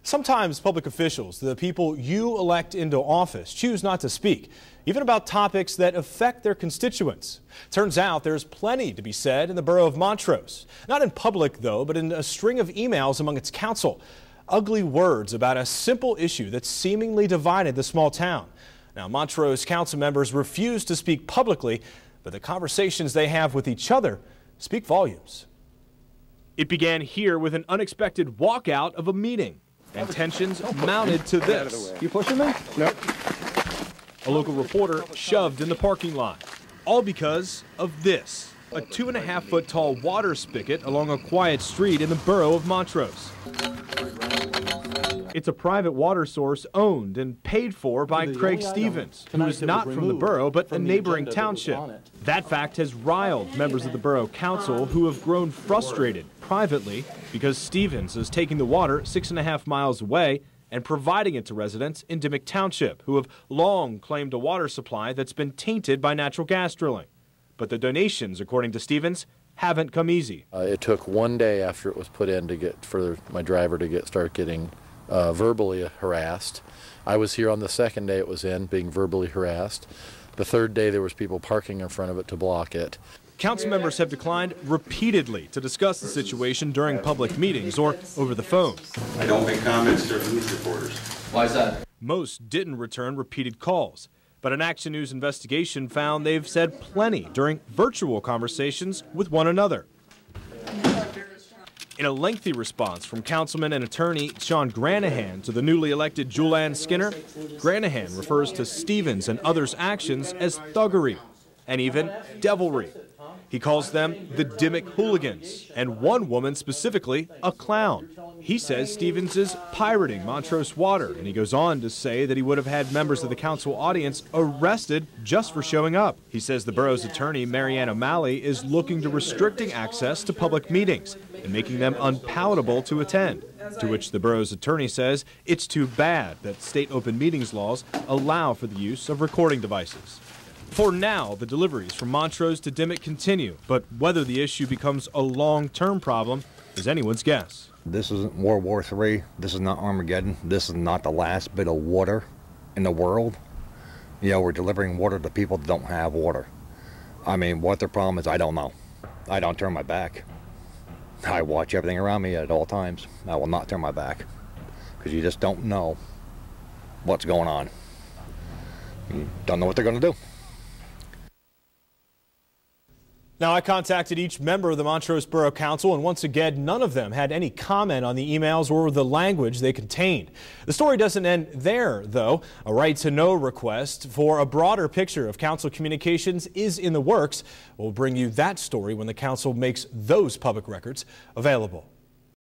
Sometimes public officials, the people you elect into office, choose not to speak, even about topics that affect their constituents. Turns out there's plenty to be said in the borough of Montrose. Not in public, though, but in a string of emails among its council. Ugly words about a simple issue that seemingly divided the small town. Now, Montrose council members refuse to speak publicly, but the conversations they have with each other speak volumes. It began here with an unexpected walkout of a meeting, and tensions mounted to this. You pushing me? No. A local reporter shoved in the parking lot, all because of this, a 2.5-foot tall water spigot along a quiet street in the borough of Montrose. It's a private water source owned and paid for by Craig Stevens, who is not from the borough but a neighboring township. That fact has riled members of the borough council who have grown frustrated privately because Stevens is taking the water 6.5 miles away and providing it to residents in Dimock Township who have long claimed a water supply that's been tainted by natural gas drilling. But the donations, according to Stevens, haven't come easy. It took one day after it was put in to get my driver to start getting verbally harassed. I was here on the second day it was in, being verbally harassed. The third day there was people parking in front of it to block it. Council members have declined repeatedly to discuss the situation during public meetings or over the phone. I don't make comments to news reporters. Why is that? Most didn't return repeated calls, but an Action News investigation found they've said plenty during virtual conversations with one another. In a lengthy response from Councilman and attorney Sean Granahan to the newly elected Julianne Skinner, Granahan refers to Stevens and others' actions as thuggery and even devilry. He calls them the Dimock hooligans, and one woman specifically a clown. He says Stevens is pirating Montrose water, and he goes on to say that he would have had members of the council audience arrested just for showing up. He says the borough's attorney, Marianne O'Malley, is looking to restricting access to public meetings and making them unpalatable to attend, to which the borough's attorney says it's too bad that state open meetings laws allow for the use of recording devices. For now, the deliveries from Montrose to Dimock continue, but whether the issue becomes a long-term problem is anyone's guess. This isn't World War III. This is not Armageddon. This is not the last bit of water in the world. You know, we're delivering water to people that don't have water. I mean, what their problem is, I don't know. I don't turn my back. I watch everything around me at all times. I will not turn my back because you just don't know what's going on. You don't know what they're going to do. Now, I contacted each member of the Montrose Borough Council, and once again, none of them had any comment on the emails or the language they contained. The story doesn't end there, though. A right-to-know request for a broader picture of council communications is in the works. We'll bring you that story when the council makes those public records available.